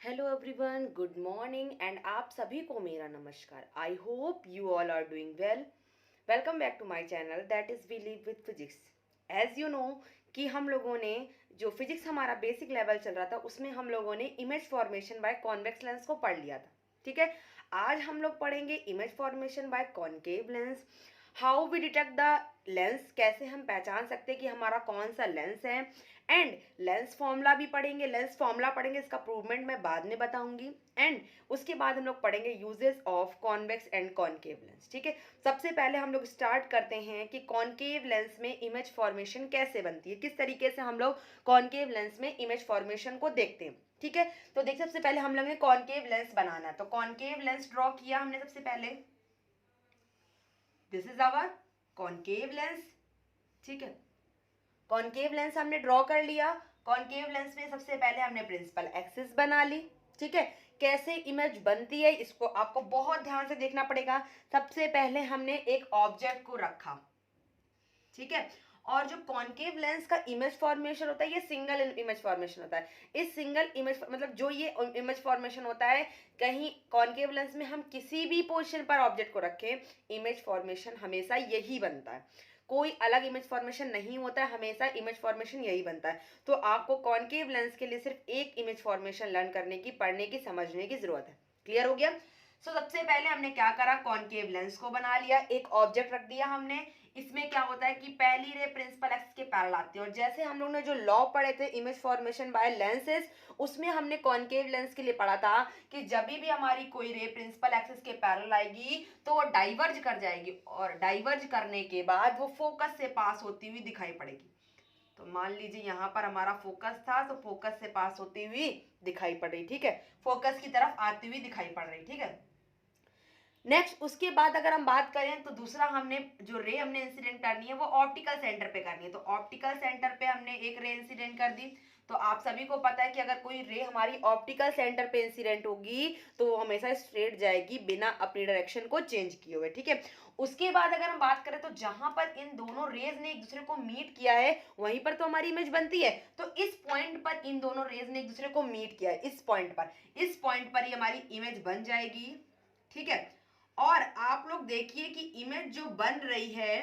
Hello everyone, good morning and आप सभी को मेरा नमस्कार। I hope you all are doing well. Welcome back to my channel that is we live with physics. As you know कि हम लोगों ने जो फिजिक्स हमारा बेसिक लेवल चल रहा था उसमें हम लोगों ने image formation by convex lens को पढ़ लिया था। ठीक है, आज हम लोग पढ़ेंगे image formation by concave lens. How we detect the lens, कैसे हम पहचान सकते हैं कि हमारा कौन सा लेंस है। एंड लेंस फॉर्मूला भी पढ़ेंगे, लेंस फॉर्मूला पढ़ेंगे, इसका प्रूवमेंट मैं बाद में बताऊंगी। एंड उसके बाद हम लोग पढ़ेंगे uses of convex and concave lens. ठीक है, सबसे पहले हम लोग स्टार्ट करते हैं कि कॉनकेव लेंस में इमेज फॉर्मेशन कैसे बनती है, किस तरीके से हम लोग कॉनकेव लेंस में इमेज फॉर्मेशन को देखते हैं। ठीक है, तो देखिए सबसे पहले हम लोग ने कॉनकेव लेंस बनाना है, तो कॉनकेव लेंस ड्रॉ किया हमने सबसे पहले। This is our concave lens. ठीक है, कॉनकेव लेंस हमने ड्रॉ कर लिया। कॉनकेव लेंस में सबसे पहले हमने प्रिंसिपल एक्सिस बना ली। ठीक है, कैसे इमेज बनती है इसको आपको बहुत ध्यान से देखना पड़ेगा। सबसे पहले हमने एक ऑब्जेक्ट को रखा। ठीक है, और जो कॉनकेव लेंस का इमेज फॉर्मेशन होता है ये सिंगल इमेज फॉर्मेशन होता है। इस सिंगल इमेज मतलब जो ये इमेज फॉर्मेशन होता है, कहीं कॉनकेव लेंस में हम किसी भी पोजीशन पर ऑब्जेक्ट को रखें, इमेज फॉर्मेशन हमेशा यही बनता है। कोई अलग इमेज फॉर्मेशन नहीं होता है, हमेशा इमेज फॉर्मेशन यही बनता है। तो आपको कॉनकेव लेंस के लिए सिर्फ एक इमेज फॉर्मेशन लर्न करने की, पढ़ने की, समझने की जरूरत है। क्लियर हो गया? सबसे पहले हमने क्या करा, कॉनकेव लेंस को बना लिया, एक ऑब्जेक्ट रख दिया हमने। इसमें क्या होता है कि पहली रे प्रिंसिपल एक्सिस के पैरेलल आती है, और जैसे हम लोग ने जो लॉ पढ़े थे इमेज फॉर्मेशन बाय लेंसेज, उसमें हमने कॉनकेव लेंस के लिए पढ़ा था कि जब भी हमारी कोई रे प्रिंसिपल एक्सिस के पैरेलल आएगी तो वो डाइवर्ज कर जाएगी, और डाइवर्ज करने के बाद वो फोकस से पास होती हुई दिखाई पड़ेगी। तो मान लीजिए यहाँ पर हमारा फोकस था, तो फोकस से पास होती हुई दिखाई पड़ रही। ठीक है, फोकस की तरफ आती हुई दिखाई पड़ रही। ठीक है, नेक्स्ट उसके बाद अगर हम बात करें तो दूसरा हमने जो रे हमने इंसिडेंट करनी है वो ऑप्टिकल सेंटर पे करनी है। तो ऑप्टिकल सेंटर पे हमने एक रे इंसिडेंट कर दी। तो आप सभी को पता है कि अगर कोई रे हमारी ऑप्टिकल सेंटर पे इंसिडेंट होगी तो वो हमेशा स्ट्रेट जाएगी बिना अपनी डायरेक्शन को चेंज किए हुए। ठीक है, उसके बाद अगर हम बात करें तो जहां पर इन दोनों रेज ने एक दूसरे को मीट किया है वहीं पर तो हमारी इमेज बनती है। तो इस पॉइंट पर इन दोनों रेज ने एक दूसरे को मीट किया है, इस पॉइंट पर ही हमारी इमेज बन जाएगी। ठीक है, और आप लोग देखिए कि इमेज जो बन रही है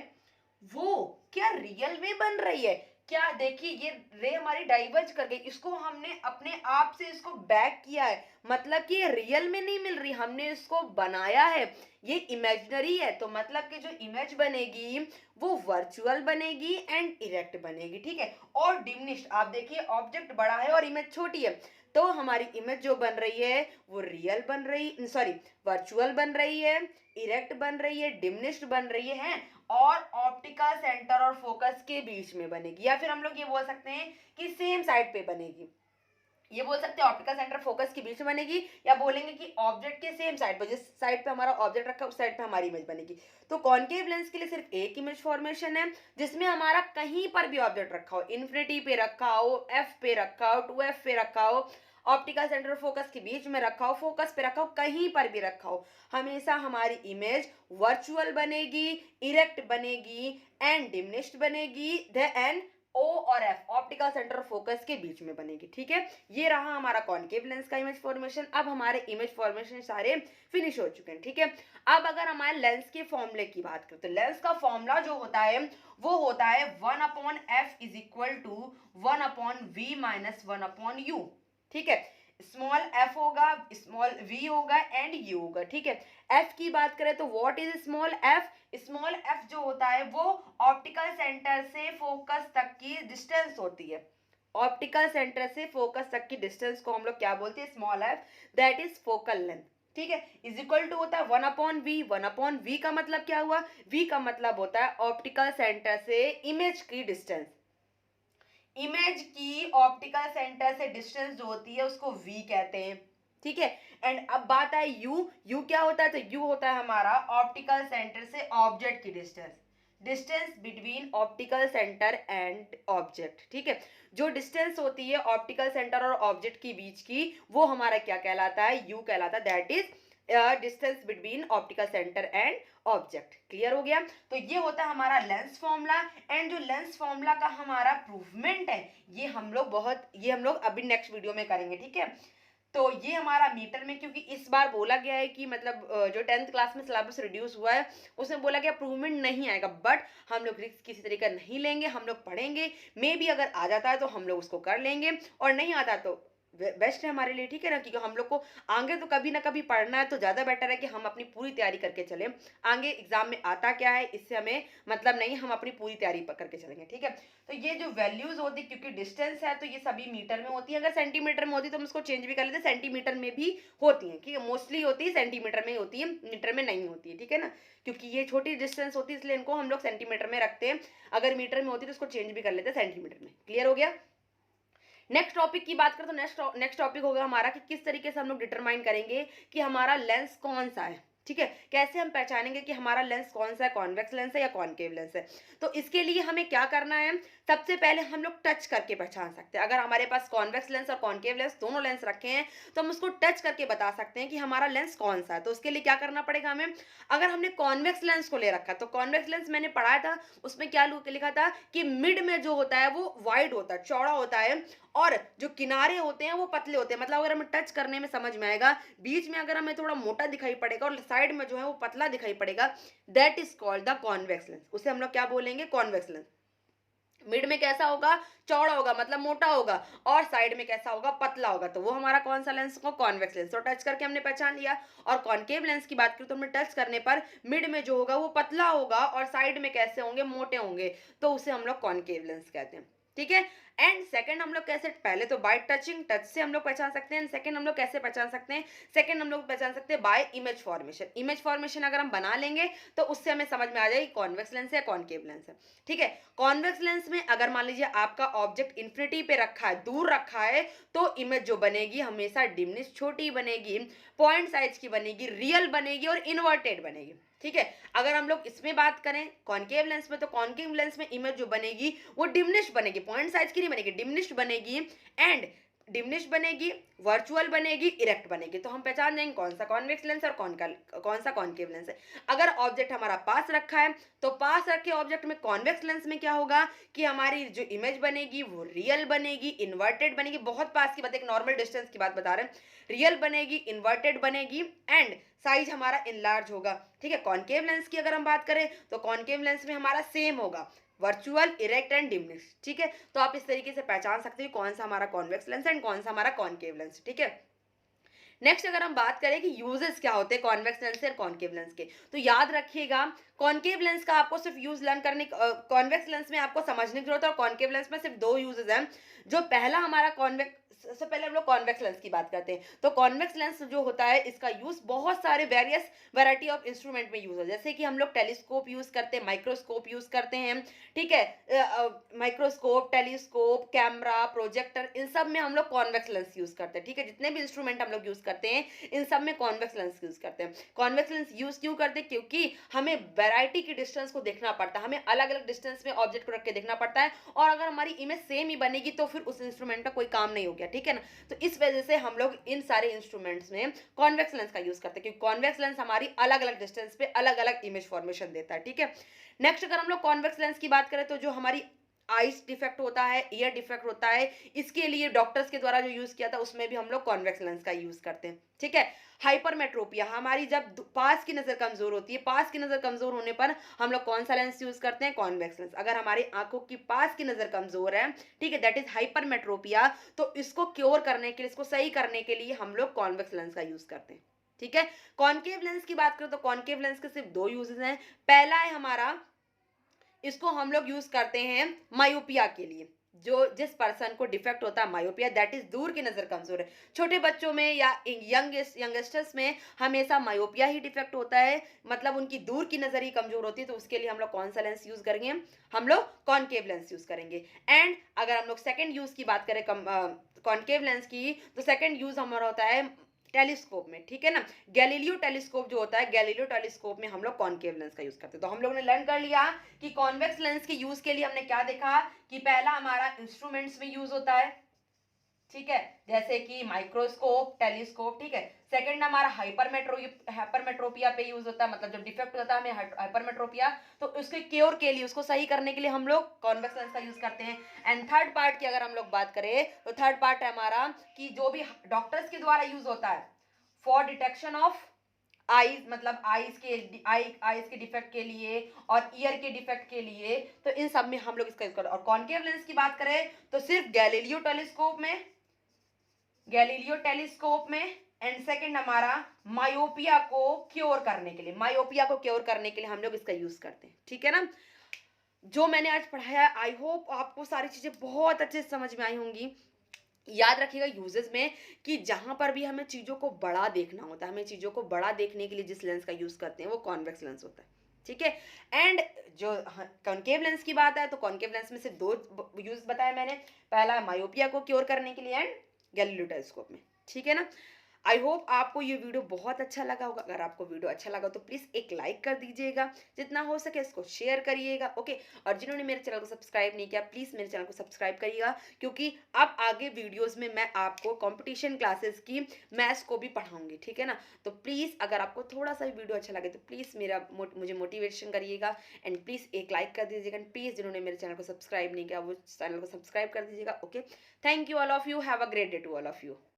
वो क्या रियल में बन रही है। क्या देखिए ये रे हमारी डाइवर्ज कर गई, इसको हमने अपने आप से इसको बैक किया है, मतलब कि ये रियल में नहीं मिल रही, हमने इसको बनाया है, ये इमेजिनरी है। तो मतलब कि जो इमेज बनेगी वो वर्चुअल बनेगी एंड इरेक्ट बनेगी। ठीक है, और डिमिनिश्ड, आप देखिए ऑब्जेक्ट बड़ा है और इमेज छोटी है, तो हमारी इमेज जो बन रही है वो रियल बन रही, सॉरी वर्चुअल बन रही है, इरेक्ट बन रही है, डिमिनिश्ड बन रही है, और ऑप्टिकल सेंटर और फोकस के बीच में बनेगी। या फिर हम लोग ये बोल सकते हैं कि सेम साइड पे बनेगी, ये बोल सकते हैं ऑप्टिकल सेंटर फोकस के बीच में बनेगी, या बोलेंगे कि ऑब्जेक्ट के सेम साइड पर, जिस साइड पे हमारा ऑब्जेक्ट रखा है उस साइड पे हमारी इमेज बनेगी। तो कॉनकेव लेंस के लिए सिर्फ एक इमेज फॉर्मेशन है, जिसमें हमारा कहीं पर भी ऑब्जेक्ट रखा हो, इन्फिनिटी पे रखा हो, एफ पे रखा हो, 2f पे रखा हो, ऑप्टिकल सेंटर फोकस के बीच में रखा हो, फोकस पे रखा हो, कहीं पर भी रखा हो, हमेशा हमारी इमेज वर्चुअल बनेगी, इरेक्ट बनेगी एंड डिमिनिश्ड बनेगी, एंड ओ और एफ ऑप्टिकल सेंटर फोकस के बीच में बनेगी। ठीक है, ये रहा हमारा कॉनकेव लेंस का इमेज फॉर्मेशन। अब हमारे इमेज फॉर्मेशन सारे फिनिश हो चुके हैं। ठीक है, अब अगर हमारे लेंस के फॉर्मूले की बात करें तो लेंस का फॉर्मूला जो होता है वो होता है 1/f is equal to 1/v minus 1/u। ठीक है, स्मॉल एफ होगा, स्मॉल वी होगा एंड यू होगा। ठीक है, एफ की बात करें तो what is small F, small F जो होता है वो ऑप्टिकल सेंटर से फोकस तक की डिस्टेंस होती है। ऑप्टिकल सेंटर से फोकस तक की डिस्टेंस को हम लोग क्या बोलते हैं, small F, that is focal length. ठीक है, इज इक्वल टू होता है 1/v। 1/v का मतलब क्या हुआ, v का मतलब होता है ऑप्टिकल सेंटर से इमेज की डिस्टेंस, इमेज की ऑप्टिकल सेंटर से डिस्टेंस जो होती है उसको v कहते हैं। ठीक है, एंड अब बात है u क्या होता है, तो u होता है हमारा ऑप्टिकल सेंटर से ऑब्जेक्ट की distance, distance between optical centre and object. ठीक है, जो डिस्टेंस होती है ऑप्टिकल सेंटर और ऑब्जेक्ट के बीच की वो हमारा क्या कहलाता है, u कहलाता है, that is distance between optical centre and object. Clear हो गया? तो ये होता है हमारा लेंस फॉर्मूला, एंड जो लेंस फॉर्मूला का हमारा प्रूवमेंट है ये हम लोग अभी नेक्स्ट वीडियो में करेंगे। ठीक है, तो ये हमारा मीटर में, क्योंकि इस बार बोला गया है कि मतलब जो 10th क्लास में सिलेबस रिड्यूस हुआ है उसमें बोला गया अप्रूवमेंट नहीं आएगा, बट हम लोग रिस्क किसी तरीके का नहीं लेंगे, हम लोग पढ़ेंगे, मे बी अगर आ जाता है तो हम लोग उसको कर लेंगे, और नहीं आता तो बेस्ट है हमारे लिए, ठीक है ना, क्योंकि हम लोग को आगे तो कभी ना कभी पढ़ना है, तो ज़्यादा बेटर है कि हम अपनी पूरी तैयारी करके चलें। आगे एग्जाम में आता क्या है इससे हमें मतलब नहीं, हम अपनी पूरी तैयारी करके चलेंगे, ठीक है। तो ये जो वैल्यूज होती है, क्योंकि डिस्टेंस है तो ये सभी मीटर में होती है, अगर सेंटीमीटर में होती तो हम उसको चेंज भी कर लेते, सेंटीमीटर में भी होती है, ठीक है, मोस्टली होती है सेंटीमीटर में होती है, मीटर में नहीं होती है, ठीक है ना, क्योंकि ये छोटी डिस्टेंस होती है इसलिए इनको हम लोग सेंटीमीटर में रखते हैं, अगर मीटर में होती तो उसको चेंज भी कर लेते सेंटीमीटर में। क्लियर हो गया। नेक्स्ट टॉपिक की बात करें तो नेक्स्ट टॉपिक होगा हमारा कि किस तरीके से हम लोग डिटरमाइन करेंगे कि हमारा लेंस कौन सा है, ठीक है, कैसे हम पहचानेंगे कि हमारा लेंस कौन सा है, कॉन्वेक्स लेंस है या कॉनकेव लेंस है। तो इसके लिए हमें क्या करना है, सबसे पहले हम लोग टच करके पहचान सकते हैं, अगर हमारे पास कॉन्वेक्स लेंस और कॉनकेव लेंस दोनों लेंस रखे हैं तो हम उसको टच करके बता सकते हैं कि हमारा लेंस कौन सा है। तो उसके लिए क्या करना पड़ेगा हमें, अगर हमने कॉन्वेक्स लेंस को ले रखा है तो कॉन्वेक्स लेंस मैंने पढ़ाया था, उसमें क्या लिखा था कि मिड में जो होता है वो वाइड होता है, चौड़ा होता है, और जो किनारे होते हैं वो पतले होते हैं, मतलब अगर हमें टच करने में समझ में आएगा, बीच में अगर हमें थोड़ा मोटा दिखाई पड़ेगा और साइड में जो है वो पतला दिखाई पड़ेगा, that is called the convex lens, उसे हम लोग क्या बोलेंगे, कॉन्वेक्स लेंस। मिड में कैसा होगा, चौड़ा होगा मतलब मोटा होगा, और साइड में कैसा होगा, पतला होगा, तो वो हमारा कौन सा लेंस होगा, कॉन्वेक्स लेंस। तो टच करके हमने पहचान लिया। और कॉनकेव लेंस की बात करें तो हमें टच करने पर मिड में जो होगा वो पतला होगा और साइड में कैसे होंगे, मोटे होंगे, तो उसे हम लोग कॉनकेव लेंस कहते हैं, ठीक है। एंड सेकंड हम लोग कैसे, पहले तो बाय टचिंग, टच से हम लोग पहचान सकते हैं, सेकंड हम लोग कैसे पहचान सकते हैं, सेकंड हम लोग पहचान सकते हैं by image formation. Image formation अगर हम बना लेंगे तो उससे हमें समझ में आ जाएगी कॉन्वेक्स लेंस है कॉनकेव लेंस है, ठीक है। कॉन्वेक्स लेंस में अगर मान लीजिए आपका ऑब्जेक्ट इन्फिनिटी पे रखा है, दूर रखा है, तो इमेज जो बनेगी हमेशा डिमिनिश, छोटी बनेगी, पॉइंट साइज की बनेगी, रियल बनेगी और इन्वर्टेड बनेगी, ठीक है। अगर हम लोग इसमें बात करें कॉनकेव लेंस में, तो कॉनकेव लेंस में इमेज जो बनेगी वो डिमिनिश बनेगी, पॉइंट साइज की नहीं बनेगी, डिमिनिश बनेगी, एंड डिमिनिश बनेगी, वर्चुअल बनेगी, इरेक्ट बनेगी। तो हम पहचान जाएंगे कौन सा कॉन्वेक्स लेंस और कौन सा कॉनकेव लेंस है। अगर ऑब्जेक्ट हमारा पास रखा है तो पास रखे ऑब्जेक्ट में कॉन्वेक्स लेंस में क्या होगा कि हमारी जो इमेज बनेगी वो रियल बनेगी, इन्वर्टेड बनेगी, बहुत पास की बात, एक नॉर्मल डिस्टेंस की बात बता रहे हैं, रियल बनेगी, इन्वर्टेड बनेगी, एंड साइज हमारा इनलार्ज होगा, ठीक है। कॉनकेव लेंस की अगर हम बात करें तो कॉनकेव लेंस में हमारा सेम होगा, वर्चुअल, इरेक्ट एंड डिमिनिश, ठीक है। तो आप इस तरीके से पहचान सकते हो कौन सा हमारा कॉन्वेक्स लेंस एंड कौन सा हमारा कॉनकेव लेंस, ठीक है। नेक्स्ट अगर हम बात करें कि यूजेस क्या होते हैं कॉन्वेक्स लेंस और कॉनकेव लेंस के, तो याद रखिएगा कॉनकेव लेंस का आपको सिर्फ यूज लर्न करने, कॉन्वेक्स लेंस में आपको समझने की जरूरत है, और कॉनकेव लेंस में सिर्फ दो यूजेस हैं। जो पहला हमारा कॉन्वेक्स, सबसे पहले हम लोग कॉन्वेक्स लेंस की बात करते हैं, तो कॉन्वेक्स लेंस जो होता है इसका यूज बहुत सारे वेरियस वैरायटी ऑफ इंस्ट्रूमेंट में यूज है, जैसे कि हम लोग टेलीस्कोप यूज करते हैं, माइक्रोस्कोप यूज करते हैं, ठीक है, माइक्रोस्कोप, टेलीस्कोप, कैमरा, प्रोजेक्टर, इन सब में हम लोग कॉन्वेक्स लेंस यूज करते हैं, ठीक है। जितने भी इंस्ट्रूमेंट हम लोग यूज करते हैं इन सब में कॉन्वेक्स लेंस यूज करते हैं। कॉन्वेक्स लेंस यूज क्यों करते हैं, क्योंकि हमें वैरायटी की डिस्टेंस को देखना पड़ता है, हमें अलग अलग डिस्टेंस में ऑब्जेक्ट को रख के देखना पड़ता है, और अगर हमारी इमेज सेम ही बनेगी तो फिर उस इंस्ट्रूमेंट का कोई काम नहीं हो गया, ठीक है ना। तो इस वजह से हम लोग इन सारे इंस्ट्रूमेंट्स में कॉन्वेक्स लेंस का यूज करते हैं, क्योंकि कॉन्वेक्स लेंस हमारी अलग अलग डिस्टेंस पे अलग अलग इमेज फॉर्मेशन देता है, ठीक है। नेक्स्ट अगर हम लोग कॉन्वेक्स लेंस की बात करें तो जो हमारी आइस डिफेक्ट होता है, ईयर डिफेक्ट होता है, इसके लिए डॉक्टर्स के द्वारा जो यूज किया था उसमें भी हम लोग कॉन्वेक्स लेंस का यूज करते हैं, ठीक है। हाइपरमेट्रोपिया, हमारी जब पास की नजर कमजोर होती है, पास की नजर कमजोर होने पर हम लोग कौन सा लेंस यूज करते हैं, कॉन्वेक्स लेंस। अगर हमारी आंखों की पास की नजर कमजोर है, ठीक है, दैट इज हाइपरमेट्रोपिया, तो इसको क्योर करने के लिए, इसको सही करने के लिए हम लोग कॉन्वेक्स लेंस का यूज करते हैं, ठीक है। कॉनकेव लेंस की बात करें तो कॉनकेव लेंस के सिर्फ दो यूजेस हैं। पहला है हमारा, इसको हम लोग यूज करते हैं मायोपिया के लिए, जो जिस पर्सन को डिफेक्ट होता है मायोपिया, दैट इज दूर की नजर कमजोर है, छोटे बच्चों में या यंगस्टर्स में हमेशा मायोपिया ही डिफेक्ट होता है, मतलब उनकी दूर की नजर ही कमजोर होती है, तो उसके लिए हम लोग कौन सा लेंस यूज करेंगे, हम लोग कॉनकेव लेंस यूज करेंगे। एंड अगर हम लोग सेकेंड यूज की बात करें कॉनकेव लेंस की, तो सेकेंड यूज हमारा होता है टेलीस्कोप में, ठीक है ना। गैलीलियो टेलीस्कोप जो होता है, गैलीलियो टेलीस्कोप में हम लोग कॉनकेव लेंस का यूज करते हैं। तो हम लोग ने लर्न कर लिया कि कॉन्वेक्स लेंस के यूज के लिए हमने क्या देखा कि पहला हमारा इंस्ट्रूमेंट्स में यूज होता है, ठीक है, जैसे कि माइक्रोस्कोप, टेलीस्कोप, ठीक है। सेकंड हमारा हाइपरमेट्रोपिया पे यूज होता है, मतलब जब डिफेक्ट होता है हमें हाइपरमेट्रोपिया, तो उसके क्योर के लिए, उसको सही करने के लिए हम लोग कॉन्वेक्स लेंस का यूज करते हैं। एंड थर्ड पार्ट की अगर हम लोग बात करें तो थर्ड पार्ट है हमारा कि जो भी डॉक्टर्स के द्वारा यूज होता है फॉर डिटेक्शन ऑफ आईज, मतलब आईज के डिफेक्ट के लिए और ईयर के डिफेक्ट के लिए, तो इन सब में हम लोग इसका यूज करते हैं। और कॉन्केव लेंस की बात करें तो सिर्फ गैलीलियो टेलीस्कोप में एंड सेकंड हमारा मायोपिया को क्योर करने के लिए हम लोग इसका यूज करते हैं, ठीक है ना। जो मैंने आज पढ़ाया, आई होप आपको सारी चीजें बहुत अच्छे से समझ में आई होंगी। याद रखिएगा यूजेस में कि जहां पर भी हमें चीजों को बड़ा देखना होता है, हमें चीजों को बड़ा देखने के लिए जिस लेंस का यूज करते हैं वो कॉन्वेक्स लेंस होता है, ठीक है। एंड जो कॉन्केव लेंस की बात है तो कॉन्केव लेंस में सिर्फ दो यूज बताया मैंने, पहला मायोपिया को क्योर करने के लिए एंड गैलीलियो टेलीस्कोप में, ठीक है ना। आई होप आपको ये वीडियो बहुत अच्छा लगा होगा। अगर आपको वीडियो अच्छा लगा तो प्लीज़ एक लाइक कर दीजिएगा, जितना हो सके इसको शेयर करिएगा, ओके। और जिन्होंने मेरे चैनल को सब्सक्राइब नहीं किया प्लीज़ मेरे चैनल को सब्सक्राइब करिएगा, क्योंकि अब आगे वीडियोस में मैं आपको कंपटीशन क्लासेस की मैथ्स को भी पढ़ाऊंगी, ठीक है ना। तो प्लीज़ अगर आपको थोड़ा सा भी वीडियो अच्छा लगे तो प्लीज़ मुझे मोटिवेशन करिएगा एंड प्लीज़ एक लाइक कर दीजिएगा एंड प्लीज़ जिन्होंने मेरे चैनल को सब्सक्राइब नहीं किया वो चैनल को सब्सक्राइब कर दीजिएगा, okay. Thank you all of you, have a great day to all of you.